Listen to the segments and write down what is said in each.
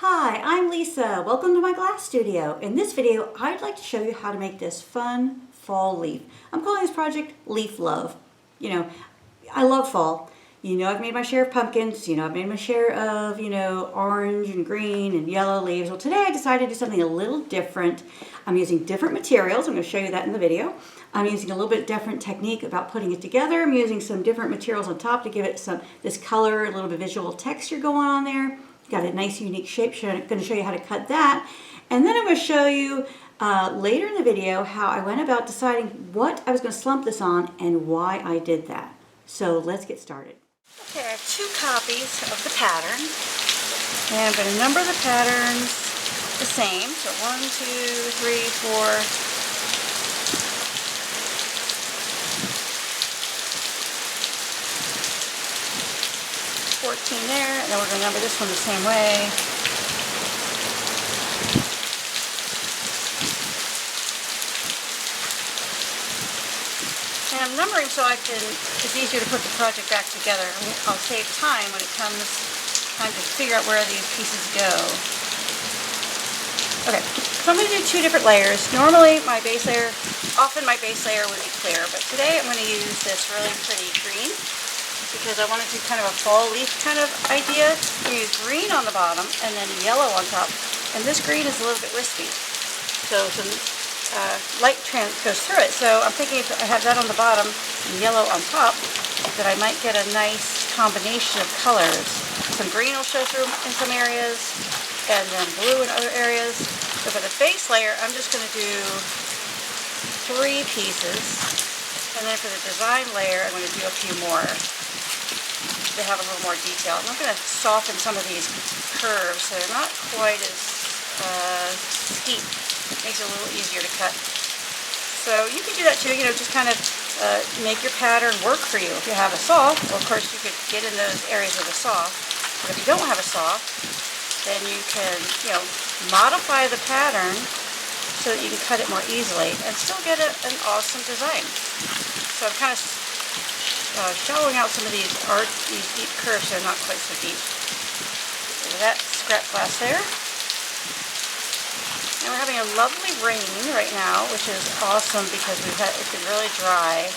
Hi, I'm Lisa. Welcome to my glass studio. In this video, I'd like to show you how to make this fun fall leaf. I'm calling this project Leaf Love. You know, I love fall. You know, I've made my share of pumpkins. You know, I've made my share of, orange and green and yellow leaves. Well, today I decided to do something a little different. I'm using different materials. I'm going to show you that in the video. I'm using a little bit different technique about putting it together. I'm using some different materials on top to give it this color, a little bit of visual texture going on there. Got a nice unique shape. I'm going to show you how to cut that. And then I'm going to show you later in the video how I went about deciding what I was going to slump this on and why I did that. So let's get started. Okay, I have 2 copies of the pattern. And I'm going to number the patterns the same. So 1, 2, 3, 4. 14 there, and then we're going to number this one the same way. And I'm numbering so it's easier to put the project back together. I'll save time when it comes time to figure out where these pieces go. Okay, so I'm going to do 2 different layers. Normally often my base layer would be clear, but today I'm going to use this really pretty green, because I want to do kind of a fall leaf kind of idea. I'm going to use green on the bottom and then yellow on top. And this green is a little bit wispy, so some light goes through it. So I'm thinking if I have that on the bottom and yellow on top, that I might get a nice combination of colors. Some green will show through in some areas, and then blue in other areas. So for the base layer, I'm just going to do 3 pieces. And then for the design layer, I'm going to do a few more. They have a little more detail. I'm going to soften some of these curves so they're not quite as steep. It makes it a little easier to cut. So you can do that too, just kind of make your pattern work for you. If you have a saw, well, of course you could get in those areas with a saw. But if you don't have a saw, then you can, modify the pattern so that you can cut it more easily and still get an awesome design. So I'm kind of shallowing out some of these deep curves so they're not quite so deep. So that scrap glass there. And we're having a lovely rain right now, which is awesome because it's been really dry.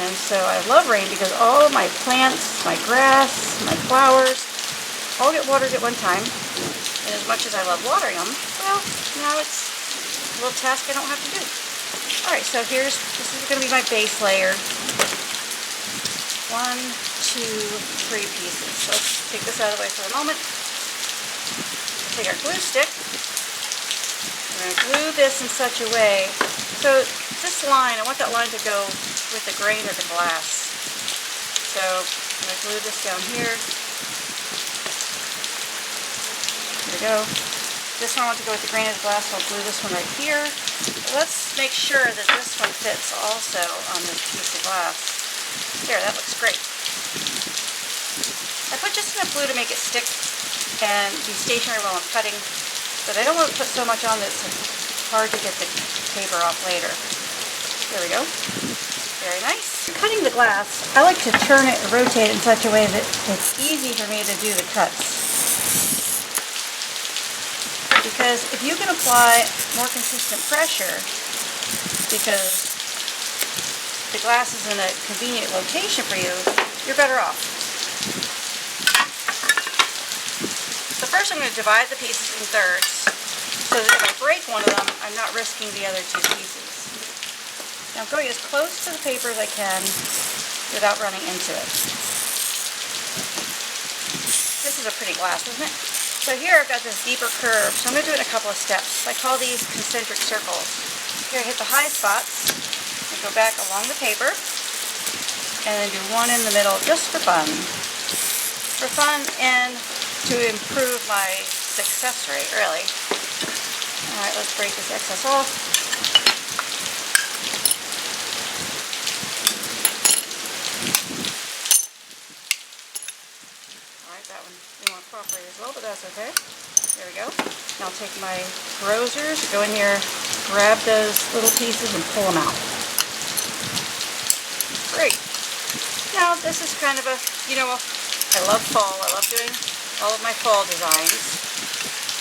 And so I love rain because all of my plants, my grass, my flowers, all get watered at one time. And as much as I love watering them, well, now it's a little task I don't have to do. Alright, so this is going to be my base layer. 1, 2, 3 pieces. So let's take this out of the way for a moment. Take our glue stick. We're going to glue this in such a way. So this line, I want that line to go with the grain of the glass. So I'm going to glue this down here. There we go. This one I want to go with the grain of the glass, so I'll glue this one right here. Let's make sure that this one fits also on this piece of glass. There, that looks great. I put just enough glue to make it stick and be stationary while I'm cutting, but I don't want to put so much on that it's hard to get the paper off later. There we go. Very nice. Cutting the glass, I like to turn it and rotate it in such a way that it's easy for me to do the cuts. Because if you can apply more consistent pressure, because the glass is in a convenient location for you, you're better off. So first I'm going to divide the pieces in thirds, so that if I break one of them, I'm not risking the other 2 pieces. Now I'm going as close to the paper as I can without running into it. This is a pretty glass, isn't it? So here I've got this deeper curve, so I'm going to do it in a couple of steps. I call these concentric circles. Here I hit the high spots, and go back along the paper, and then do one in the middle just for fun. For fun and to improve my success rate, really. Alright, let's break this excess off. Alright, that one didn't want to cooperate as well, but that's okay. There we go. Now I'll take my grozers, go in here, grab those little pieces and pull them out. Great. Now this is kind of I love fall. I love doing all of my fall designs.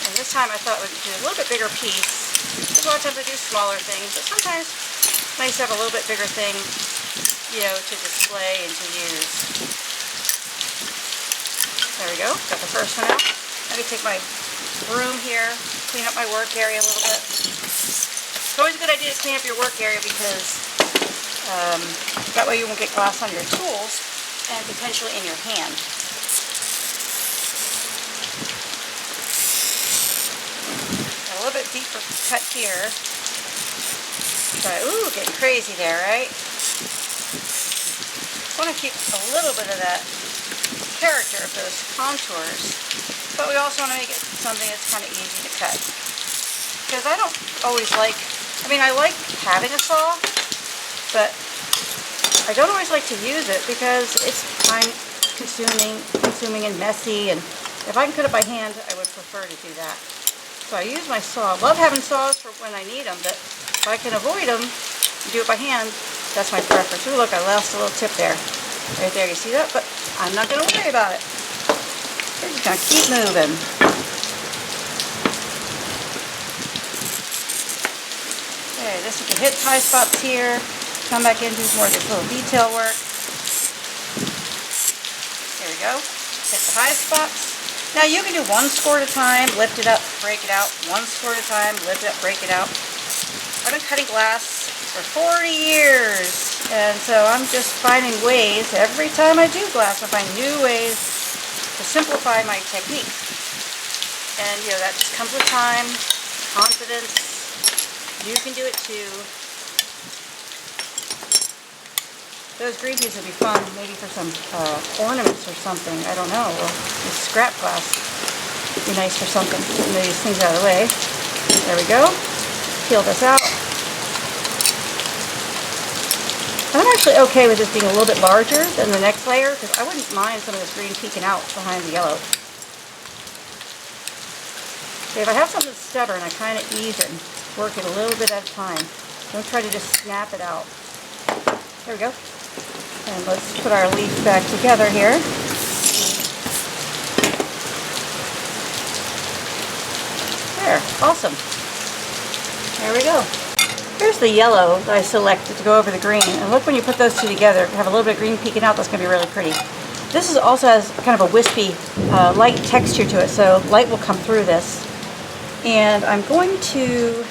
And this time I thought I would do a little bit bigger piece. Because a lot of times I do smaller things, but sometimes it's nice to have a little bit bigger thing, you know, to display and to use. There we go, got the first one out. I'm going to take my broom here, clean up my work area a little bit. It's always a good idea to clean up your work area because that way you won't get glass on your tools and potentially in your hand. Got a little bit deeper cut here. But, ooh, getting crazy there, right? Want to keep a little bit of that character of those contours, but we also want to make it something that's kind of easy to cut. Because I don't always like, I mean, I like having a saw, but I don't always like to use it because it's time consuming and messy, and if I can cut it by hand, I would prefer to do that. So I use my saw. I love having saws for when I need them, but if I can avoid them and do it by hand, that's my preference. Ooh, look, I lost a little tip there. Right there, you see that? But I'm not going to worry about it. We're just going to keep moving. Okay, this you can hit high spots here. Come back in, do more of this little detail work. There we go. Hit the high spots. Now you can do one score at a time, lift it up, break it out. One score at a time, lift it up, break it out. I've been cutting glass for 40 years, and so I'm just finding ways, every time I do glass, I find new ways to simplify my technique. And, you know, that just comes with time, confidence. You can do it too. Those green pieces would be fun, maybe for some ornaments or something. I don't know. Well, this scrap glass would be nice for something. Getting these things out of the way. There we go. Peel this out. I'm actually okay with this being a little bit larger than the next layer because I wouldn't mind some of this green peeking out behind the yellow. Okay, if I have something stubborn, I kind of ease it and work it a little bit at a time. Don't try to just snap it out. There we go. And let's put our leaf back together here. There, awesome. There we go. Here's the yellow that I selected to go over the green. And look, when you put those two together, have a little bit of green peeking out, that's going to be really pretty. This also has kind of a wispy, light texture to it, so light will come through this. And I'm going to,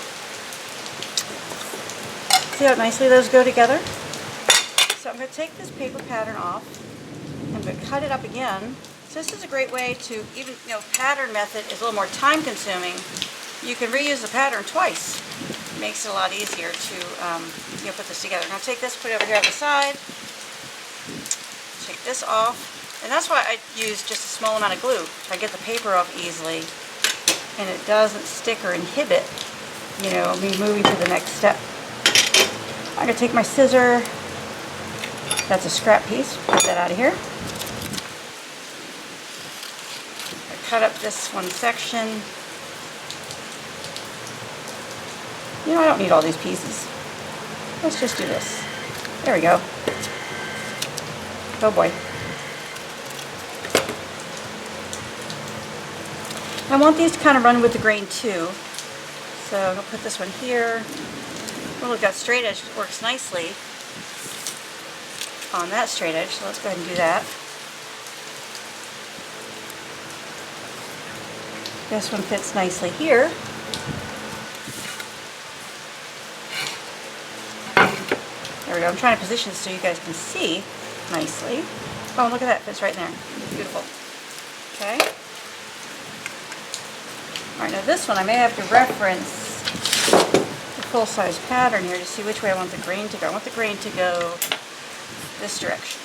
see how nicely those go together? So I'm going to take this paper pattern off. I'm going to cut it up again. So this is a great way to, even, you know, pattern method is a little more time consuming. You can reuse the pattern twice. It makes it a lot easier to you know, put this together. Now take this, put it over here on the side. Take this off. And that's why I use just a small amount of glue. I get the paper off easily. And it doesn't stick or inhibit, you know, me moving to the next step. I'm going to take my scissor. That's a scrap piece. Put that out of here. I cut up this one section. You know, I don't need all these pieces. Let's just do this. There we go. Oh boy. I want these to kind of run with the grain too. So I'm going to put this one here. Well, we've got straight edge that works nicely on that straight edge, so let's go ahead and do that. This one fits nicely here. There we go. I'm trying to position this so you guys can see nicely. Oh, look at that. It fits right in there. Beautiful. Okay. Alright, now this one I may have to reference the full-size pattern here to see which way I want the grain to go. I want the grain to go this direction.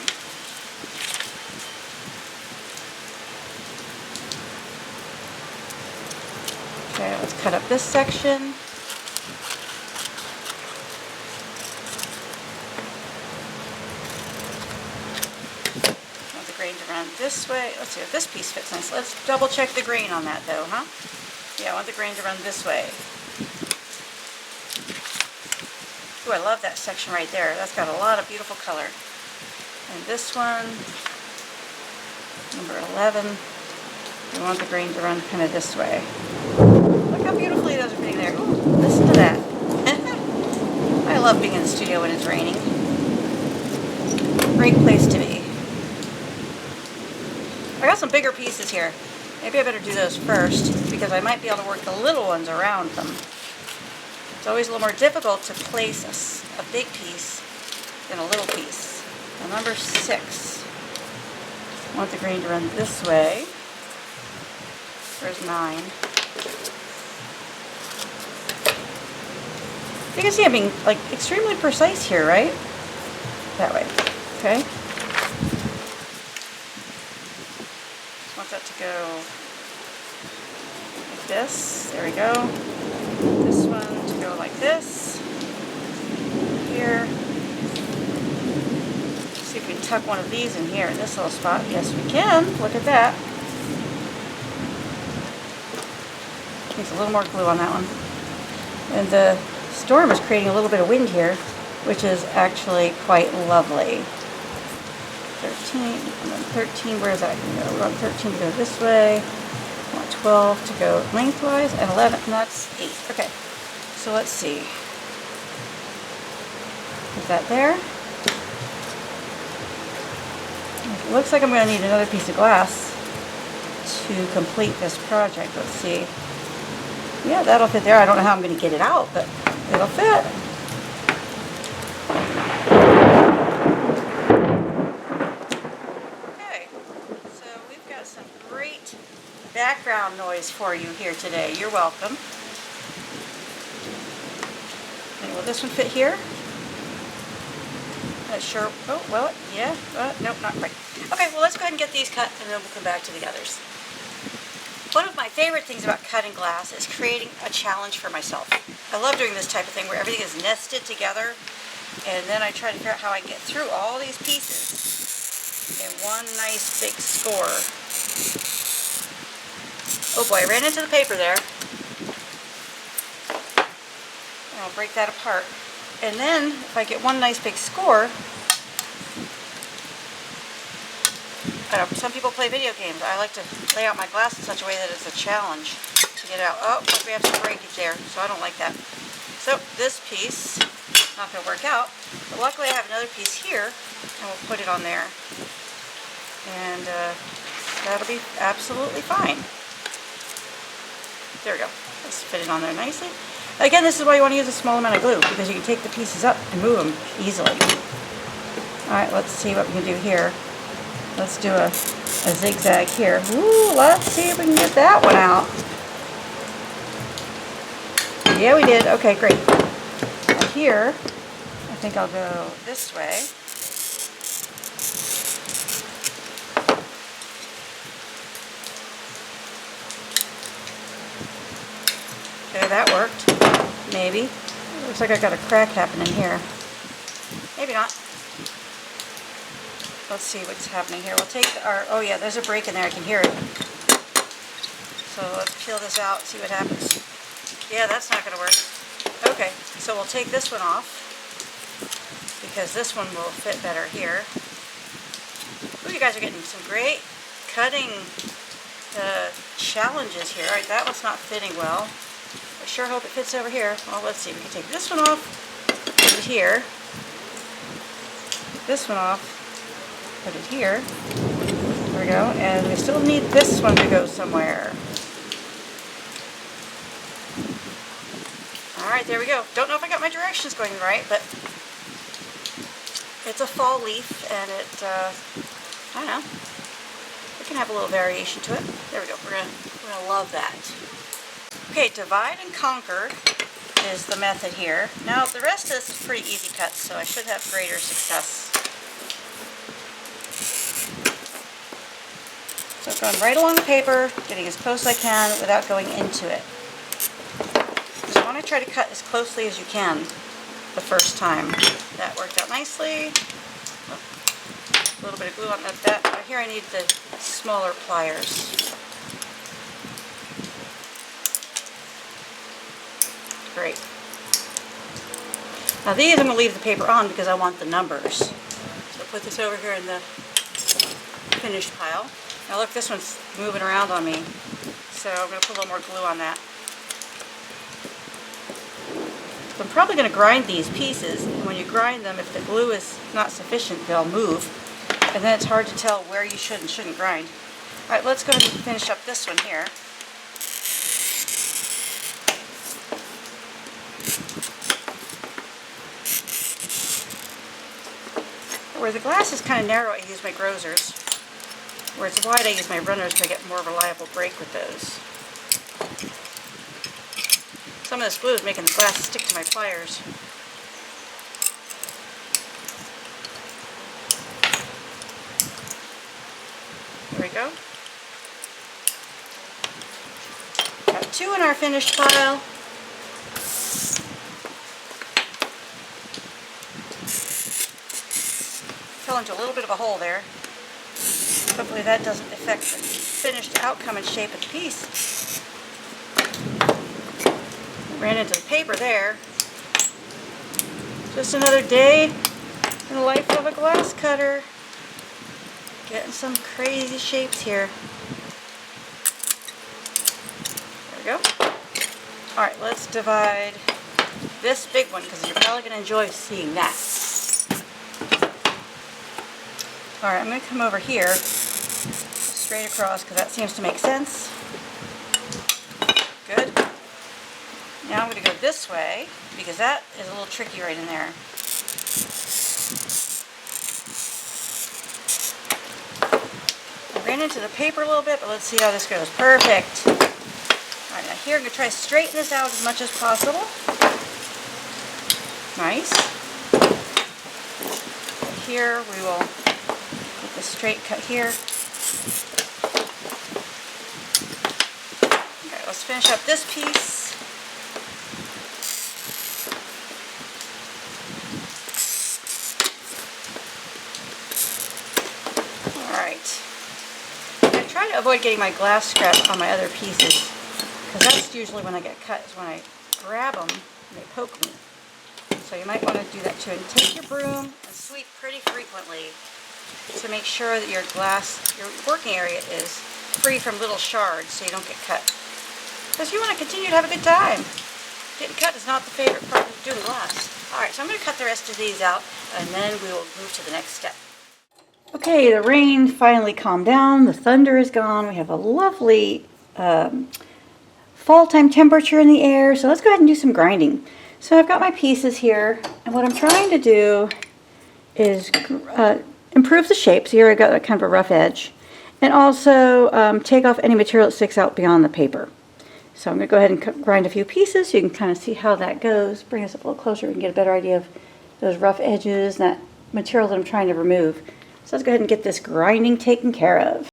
Okay, let's cut up this section. I want the grain to run this way. Let's see if this piece fits nice. Let's double check the grain on that though, huh? Yeah, I want the grain to run this way. Ooh, I love that section right there. That's got a lot of beautiful color. And this one, number 11, We want the grain to run kind of this way. Look how beautifully those are fitting there. Ooh, listen to that. I love being in the studio when it's raining. Great place to be. I got some bigger pieces here. Maybe I better do those first because I might be able to work the little ones around them. It's always a little more difficult to place a big piece than a little piece. Now, number 6. I want the grain to run this way. There's 9. You can see I'm being like extremely precise here, right? That way. Okay. Just want that to go like this. There we go. This one to go like this. Here. See if we can tuck one of these in here in this little spot. Yes, we can. Look at that. Needs a little more glue on that one. And the storm is creating a little bit of wind here, which is actually quite lovely. 13, and then 13, where is that going to go? We want 13 to go this way. We want 12 to go lengthwise, and 11, and that's 8. Okay, so let's see. Is that there? It looks like I'm going to need another piece of glass to complete this project. Let's see. Yeah, that'll fit there. I don't know how I'm going to get it out, but it'll fit. Okay, so we've got some great background noise for you here today. You're welcome. And will this one fit here? Not sure. Oh, well, yeah. Nope, not quite. Okay, well, let's go ahead and get these cut, and then we'll come back to the others. One of my favorite things about cutting glass is creating a challenge for myself. I love doing this type of thing where everything is nested together, and then I try to figure out how I can get through all these pieces in one nice big score. Oh boy, I ran into the paper there. And I'll break that apart. And then, if I get one nice big score, I know, some people play video games. I like to lay out my glass in such a way that it's a challenge to get out. Oh, we have some breakage there, so I don't like that. So this piece, not going to work out, but luckily I have another piece here, and we'll put it on there. And that'll be absolutely fine. There we go. Let's fit it on there nicely. Again, this is why you want to use a small amount of glue, because you can take the pieces up and move them easily. Alright, let's see what we can do here. Let's do a zigzag here. Ooh, let's see if we can get that one out. Yeah, we did. Okay, great. Now here, I think I'll go this way. Okay, that worked. Maybe. Looks like I got a crack happening here. Maybe not. Let's see what's happening here. We'll take our, oh yeah, there's a break in there. I can hear it. So let's peel this out, see what happens. Yeah, that's not going to work. Okay, so we'll take this one off because this one will fit better here. Ooh, you guys are getting some great cutting challenges here. All right, that one's not fitting well. I sure hope it fits over here. Well, let's see. We can take this one off, put it here. This one off, put it here. There we go. And we still need this one to go somewhere. Alright, there we go. Don't know if I got my directions going right, but it's a fall leaf, and it, I don't know, it can have a little variation to it. There we go. We're gonna love that. Okay, divide and conquer is the method here. Now, the rest is pretty easy cuts, so I should have greater success. So going right along the paper, getting as close as I can without going into it. So I want to try to cut as closely as you can the first time. That worked out nicely. A little bit of glue on that. Here I need the smaller pliers. Great. Now these I'm going to leave the paper on because I want the numbers. So put this over here in the finished pile. Now look, this one's moving around on me. So I'm going to put a little more glue on that. I'm probably going to grind these pieces, and when you grind them, if the glue is not sufficient, they'll move, and then it's hard to tell where you should and shouldn't grind. Alright, let's go ahead and finish up this one here. Where the glass is kind of narrow, I use my grozers. Where it's wide, I use my runners to get more reliable break with those. Some of this glue is making the glass stick to my pliers. There we go. Got 2 in our finished pile. Fell into a little bit of a hole there. Hopefully that doesn't affect the finished outcome and shape of the piece. Ran into the paper there. Just another day in the life of a glass cutter. Getting some crazy shapes here. There we go. Alright, let's divide this big one because you're probably going to enjoy seeing that. Alright, I'm going to come over here straight across because that seems to make sense. Good. Now I'm going to go this way because that is a little tricky right in there. I ran into the paper a little bit, but let's see how this goes. Perfect. Alright, now here I'm going to try to straighten this out as much as possible. Nice. Here we will get the straight cut here. Okay, let's finish up this piece. I try to avoid getting my glass scrap on my other pieces because that's usually when I get cut, is when I grab them and they poke me. So you might want to do that too. And take your broom and sweep pretty frequently to make sure that your working area is free from little shards so you don't get cut. Because you want to continue to have a good time. Getting cut is not the favorite part of doing glass. Alright, so I'm going to cut the rest of these out and then we will move to the next step. Okay, the rain finally calmed down, the thunder is gone, we have a lovely fall time temperature in the air, so let's go ahead and do some grinding. So I've got my pieces here, and what I'm trying to do is improve the shape. So here I've got a kind of a rough edge, and also take off any material that sticks out beyond the paper. So I'm going to go ahead and grind a few pieces so you can kind of see how that goes. Bring us up a little closer, we can get a better idea of those rough edges and that material that I'm trying to remove. So let's go ahead and get this grinding taken care of.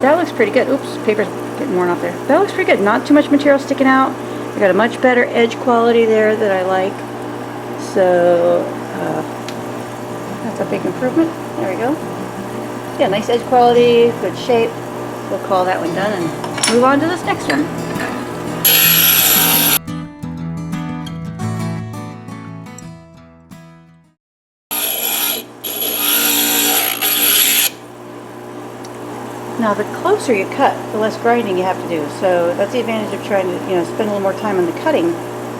That looks pretty good. Oops, paper's getting worn off there. That looks pretty good. Not too much material sticking out. I got a much better edge quality there that I like. So that's a big improvement. There we go. Yeah, nice edge quality, good shape. We'll call that one done and move on to this next one. Now the closer you cut, the less grinding you have to do. So that's the advantage of trying to spend a little more time on the cutting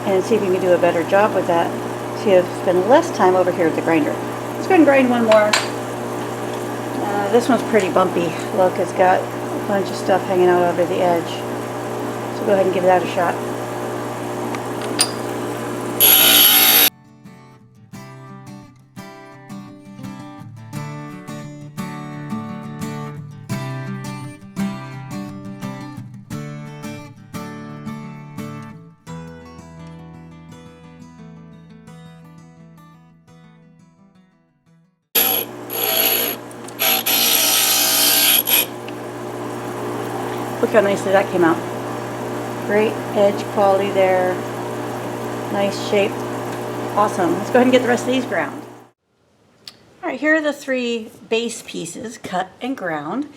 and see if you can do a better job with that. So you spend less time over here with the grinder. Let's go ahead and grind one more. This one's pretty bumpy. Look, it's got a bunch of stuff hanging out over the edge. So go ahead and give that a shot. Look how nicely that came out. Great edge quality there. Nice shape. Awesome. Let's go ahead and get the rest of these ground. Alright, here are the 3 base pieces cut and ground.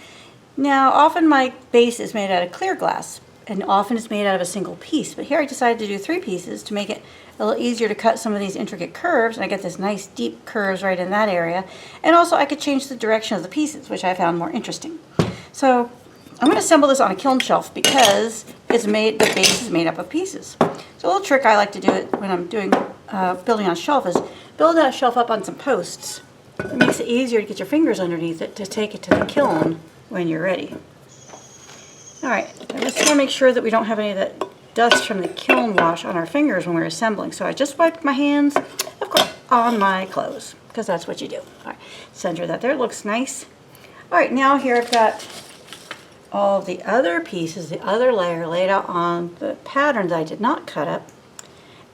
Now, often my base is made out of clear glass, and often it's made out of a single piece. But here I decided to do 3 pieces to make it a little easier to cut some of these intricate curves, and I get this nice deep curves right in that area. And also I could change the direction of the pieces, which I found more interesting. So I'm going to assemble this on a kiln shelf because the base is made up of pieces. So a little trick I like to do it when I'm doing building on a shelf is build that shelf up on some posts. It makes it easier to get your fingers underneath it to take it to the kiln when you're ready. Alright, I just want to make sure that we don't have any of that dust from the kiln wash on our fingers when we're assembling. So I just wiped my hands, of course, on my clothes, because that's what you do. Alright, center that there, it looks nice. Alright, now here I've got all the other pieces, the other layer laid out on the pattern that I did not cut up.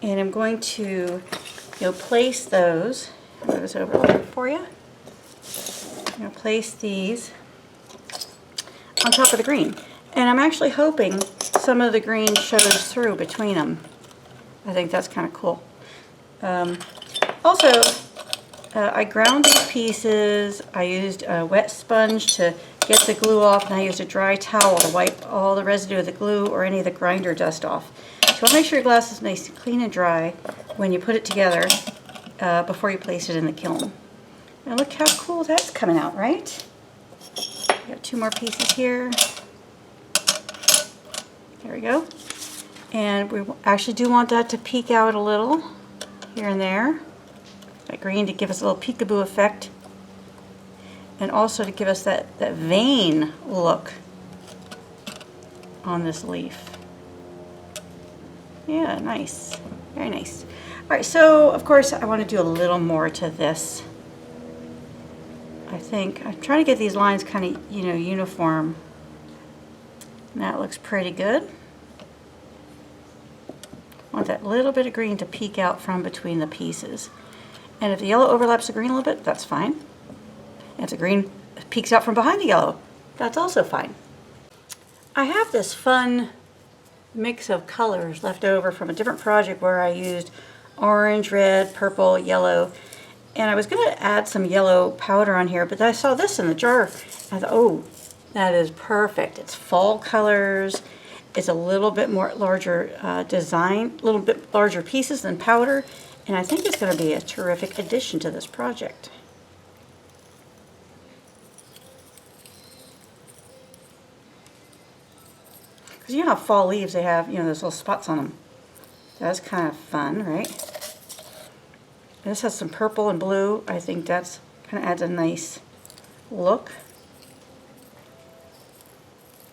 And I'm going to place those, I'll move this over a little bit for you. I'm going to place these on top of the green. And I'm actually hoping some of the green shows through between them. I think that's kind of cool. Also, I ground these pieces. I used a wet sponge to get the glue off, and I used a dry towel to wipe all the residue of the glue or any of the grinder dust off. So you want to make sure your glass is nice and clean and dry when you put it together before you place it in the kiln. Now look how cool that's coming out, right? Got 2 more pieces here. There we go. And we actually do want that to peek out a little here and there. That green to give us a little peekaboo effect. And also to give us that vein look on this leaf. Yeah, nice. Very nice. Alright, so of course I want to do a little more to this. I think I'm trying to get these lines kind of, uniform. And that looks pretty good. I want that little bit of green to peek out from between the pieces. And if the yellow overlaps the green a little bit, that's fine. And if the green peeks out from behind the yellow, that's also fine. I have this fun mix of colors left over from a different project where I used orange, red, purple, yellow. And I was going to add some yellow powder on here, but I saw this in the jar. I thought, oh, that is perfect. It's fall colors. It's a little bit more larger design, a little bit larger pieces than powder. And I think it's going to be a terrific addition to this project. Because you know how fall leaves, they have, those little spots on them. That's kind of fun, right? This has some purple and blue. I think that's kind of adds a nice look.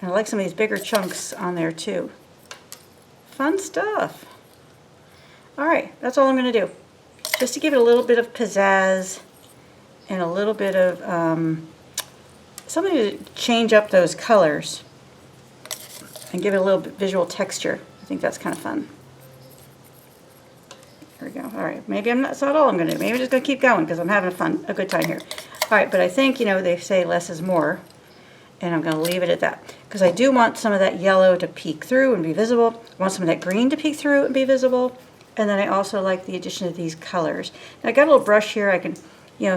And I like some of these bigger chunks on there too. Fun stuff. Alright, that's all I'm going to do. Just to give it a little bit of pizzazz and a little bit of something to change up those colors and give it a little bit visual texture. I think that's kind of fun. There we go. Alright, maybe that's not all I'm going to do. Maybe I'm just going to keep going because I'm having a good time here. Alright, but I think, they say less is more. And I'm going to leave it at that. Because I do want some of that yellow to peek through and be visible. I want some of that green to peek through and be visible. And then I also like the addition of these colors. Now I got a little brush here. I can,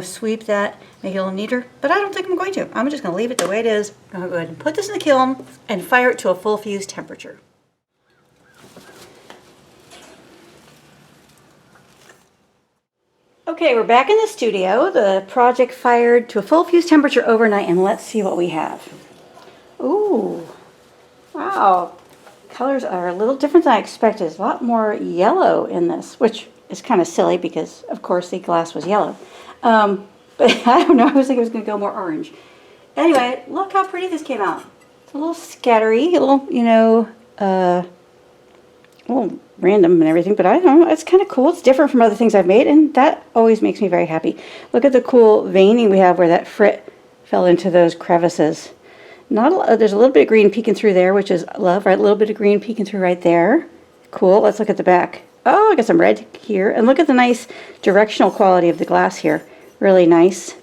sweep that, make it a little neater. But I don't think I'm going to. I'm just going to leave it the way it is. I'm going to go ahead and put this in the kiln and fire it to a full fuse temperature. Okay, we're back in the studio. The project fired to a full fuse temperature overnight, and let's see what we have. Ooh, wow. Colors are a little different than I expected. There's a lot more yellow in this, which is kind of silly because, of course, the glass was yellow. But I don't know, I was thinking it was going to go more orange. Anyway, look how pretty this came out. It's a little scattery, a little, well, random and everything, but I don't know, it's kind of cool. It's different from other things I've made, and that always makes me very happy. Look at the cool veining we have where that frit fell into those crevices. There's a little bit of green peeking through there, which is love, right? A little bit of green peeking through right there. Cool. Let's look at the back. Oh, I got some red here. And look at the nice directional quality of the glass here. Really nice.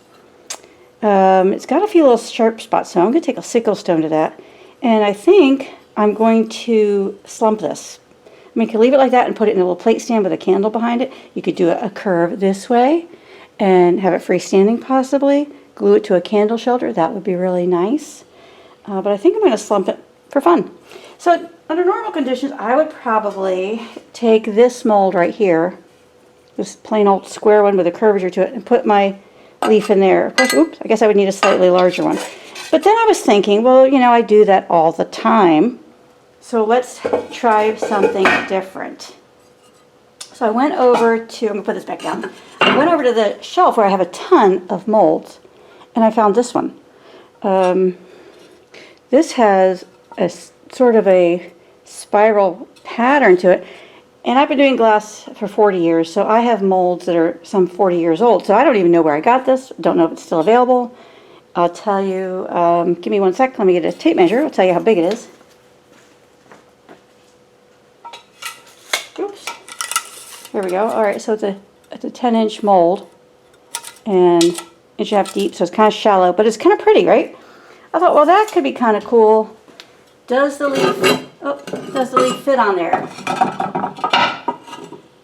It's got a few little sharp spots, so I'm going to take a sickle stone to that. And I think I'm going to slump this. I mean, you could leave it like that and put it in a little plate stand with a candle behind it. You could do a curve this way and have it freestanding possibly. Glue it to a candle shelter. That would be really nice. but I think I'm going to slump it for fun. So under normal conditions, I would probably take this mold right here, this plain old square one with a curvature to it, and put my leaf in there. Of course, oops, I guess I would need a slightly larger one. But then I was thinking, well, you know, I do that all the time, so let's try something different. So I went over to, I'm going to put this back down. I went over to the shelf where I have a ton of molds, and I found this one. This has a sort of a spiral pattern to it, and I've been doing glass for 40 years, so I have molds that are some 40 years old, so I don't even know where I got this. Don't know if it's still available. I'll tell you, give me one sec, let me get a tape measure. I'll tell you how big it is. Oops. There we go. All right, so it's a 10-inch mold and 1.5 inch deep, so it's kind of shallow, but it's kind of pretty, right? I thought, well, that could be kind of cool. Does the leaf fit on there?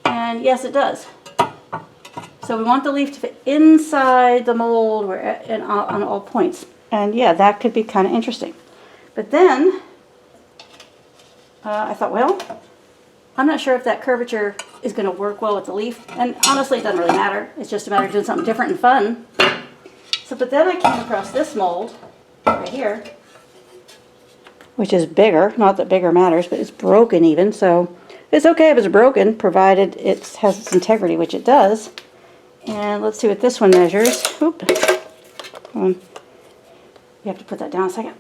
And yes, it does. So we want the leaf to fit inside the mold on all points. And yeah, that could be kind of interesting. But then I thought, well, I'm not sure if that curvature is going to work well with the leaf. And honestly, it doesn't really matter. It's just a matter of doing something different and fun. So, but then I came across this mold right here, which is bigger. Not that bigger matters, but it's broken even. So it's okay if it's broken, provided it has its integrity, which it does. And let's see what this one measures. Oop. Come on. You have to put that down a second.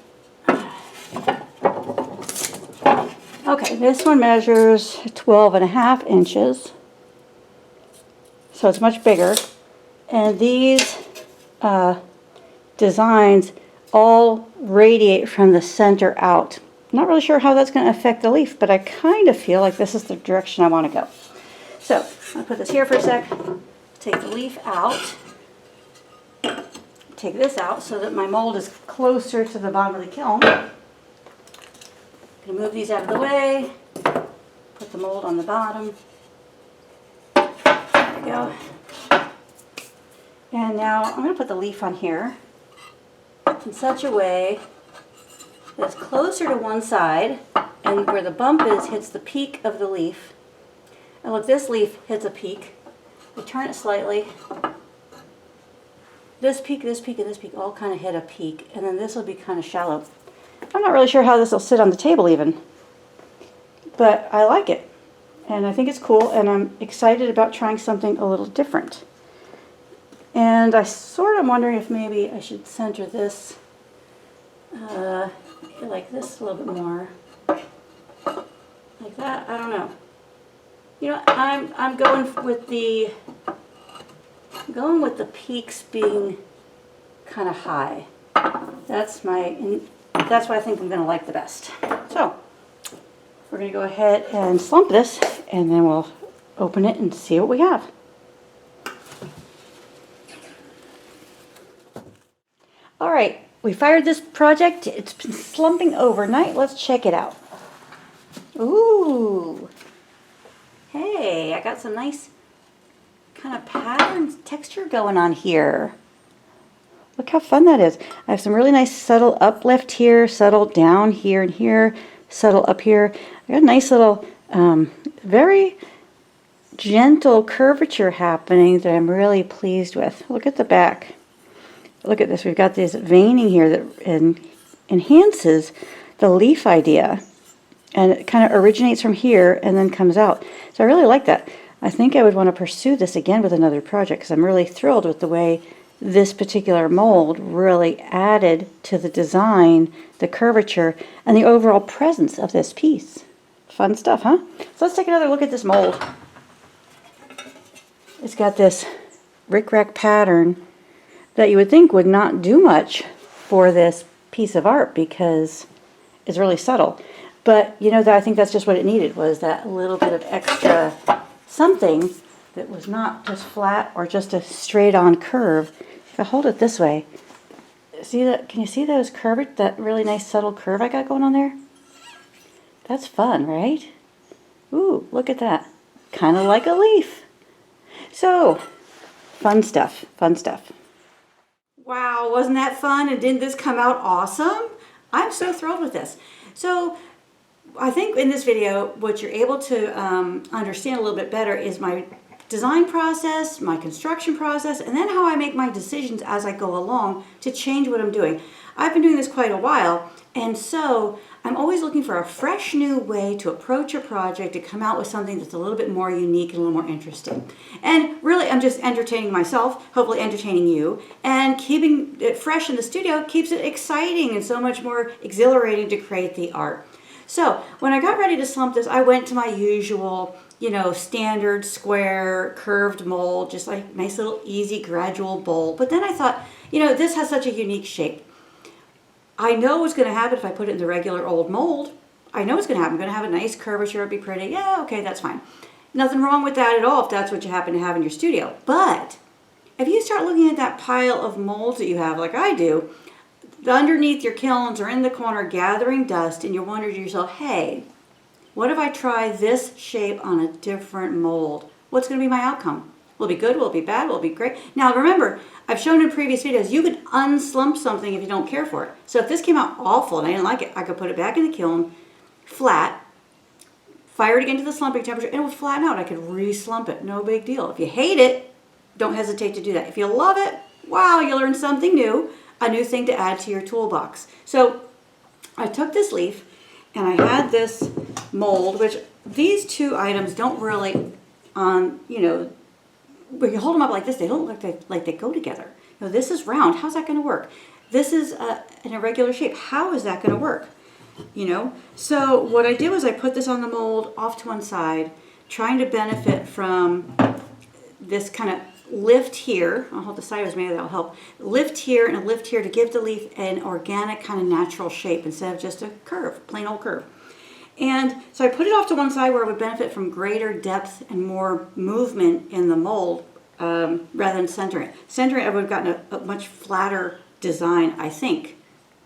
Okay, this one measures 12.5 inches. So it's much bigger. And these designs all radiate from the center out. I'm not really sure how that's going to affect the leaf, but I kind of feel like this is the direction I want to go. So I'll put this here for a sec. Take the leaf out. Take this out so that my mold is closer to the bottom of the kiln. I'm going to move these out of the way. Put the mold on the bottom. There we go. And now I'm going to put the leaf on here in such a way that it's closer to one side, and where the bump is hits the peak of the leaf. And look, this leaf hits a peak. We turn it slightly. This peak, this peak, and this peak all kind of hit a peak, and then this will be kind of shallow. I'm not really sure how this will sit on the table even, but I like it, and I think it's cool, and I'm excited about trying something a little different. And I sort of am wondering if maybe I should center this like this a little bit more, like that. I don't know. You know, I'm going with the peaks being kind of high. That's what I think I'm going to like the best. So we're going to go ahead and slump this, and then we'll open it and see what we have. All right, we fired this project. It's been slumping overnight. Let's check it out. Ooh. Hey, I got some nice kind of pattern texture going on here. Look how fun that is. I have some really nice subtle uplift here, subtle down here and here, subtle up here. I got a nice little, very gentle curvature happening that I'm really pleased with. Look at the back. Look at this. We've got this veining here that enhances the leaf idea. And it kind of originates from here and then comes out. So I really like that. I think I would want to pursue this again with another project because I'm really thrilled with the way this particular mold really added to the design, the curvature, and the overall presence of this piece. Fun stuff, huh? So let's take another look at this mold. It's got this rickrack pattern that you would think would not do much for this piece of art because it's really subtle. But, you know, I think that's just what it needed, was that little bit of extra something that was not just flat or just a straight-on curve. If I hold it this way, see that? Can you see those curves? That really nice subtle curve I got going on there? That's fun, right? Ooh, look at that. Kind of like a leaf. So, fun stuff, fun stuff. Wow, wasn't that fun? And didn't this come out awesome? I'm so thrilled with this. So I think in this video, what you're able to understand a little bit better is my design process, my construction process, and then how I make my decisions as I go along to change what I'm doing. I've been doing this quite a while, and so I'm always looking for a fresh new way to approach a project to come out with something that's a little bit more unique and a little more interesting. And really, I'm just entertaining myself, hopefully entertaining you, and keeping it fresh in the studio keeps it exciting and so much more exhilarating to create the art. So when I got ready to slump this, I went to my usual, standard square curved mold, just like nice little easy gradual bowl. But then I thought, this has such a unique shape. I know what's going to happen if I put it in the regular old mold. I know what's going to happen. I'm going to have a nice curvature. It'll be pretty. Yeah, okay, that's fine. Nothing wrong with that at all if that's what you happen to have in your studio. But if you start looking at that pile of molds that you have, like I do, underneath your kilns or in the corner gathering dust, and you wonder to yourself, hey, what if I try this shape on a different mold? What's going to be my outcome? Will it be good? Will it be bad? Will it be great? Now remember, I've shown in previous videos, you can unslump something if you don't care for it. So if this came out awful and I didn't like it, I could put it back in the kiln, flat, fire it again to the slumping temperature, and it would flatten out. I could re-slump it. No big deal. If you hate it, don't hesitate to do that. If you love it, wow, you learned something new, a new thing to add to your toolbox. So I took this leaf and I had this mold, which these two items don't really, when you hold them up like this, they don't look like they go together. This is round. How's that going to work? This is an irregular shape. How is that going to work? So what I did was I put this on the mold off to one side, trying to benefit from this kind of lift here. I'll hold the sideways, maybe that'll help. Lift here and a lift here to give the leaf an organic kind of natural shape instead of just a curve, plain old curve. And so I put it off to one side where it would benefit from greater depth and more movement in the mold rather than centering it. Centering it, I would have gotten a much flatter design, I think.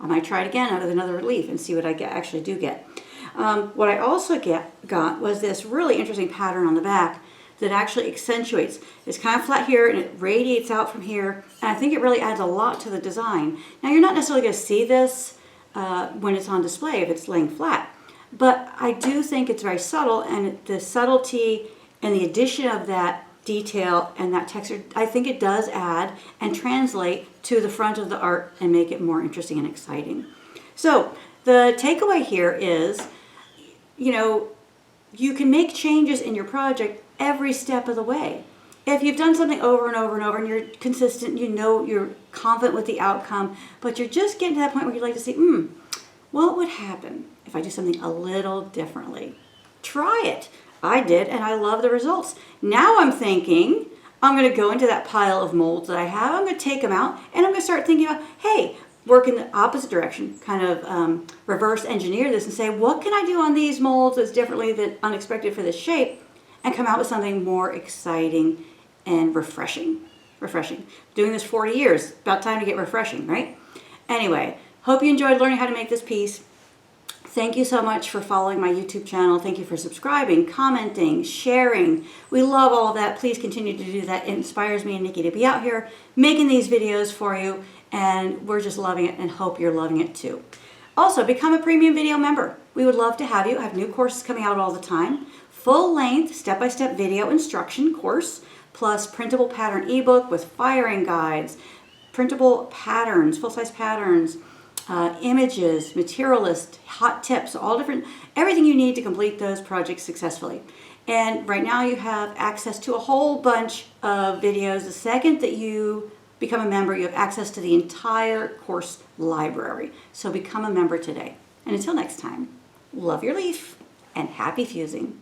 I might try it again out of another leaf and see what I actually do get. What I also got was this really interesting pattern on the back that actually accentuates. It's kind of flat here and it radiates out from here, and I think it really adds a lot to the design. Now you're not necessarily going to see this when it's on display if it's laying flat, but I do think it's very subtle, and the subtlety and the addition of that detail and that texture, I think it does add and translate to the front of the art and make it more interesting and exciting. So the takeaway here is, you can make changes in your project every step of the way. If you've done something over and over and over and you're consistent, you're confident with the outcome, but you're just getting to that point where you'd like to see, what would happen if I do something a little differently? Try it. I did, and I love the results. Now I'm thinking, I'm going to go into that pile of molds that I have, I'm going to take them out, and I'm going to start thinking about, hey, work in the opposite direction, kind of reverse engineer this and say, what can I do on these molds that's differently, that unexpected for this shape, and come out with something more exciting and refreshing. Doing this 40 years, about time to get refreshing, right? Anyway, hope you enjoyed learning how to make this piece. Thank you so much for following my YouTube channel. Thank you for subscribing, commenting, sharing. We love all of that. Please continue to do that. It inspires me and Nikki to be out here making these videos for you, and we're just loving it and hope you're loving it too. Also, become a premium video member. We would love to have you. I have new courses coming out all the time. Full-length, step-by-step video instruction course, plus printable pattern ebook with firing guides, printable patterns, full-size patterns, images, material list, hot tips, everything you need to complete those projects successfully. And right now you have access to a whole bunch of videos. The second that you become a member, you have access to the entire course library. So become a member today. And until next time, love your leaf and happy fusing.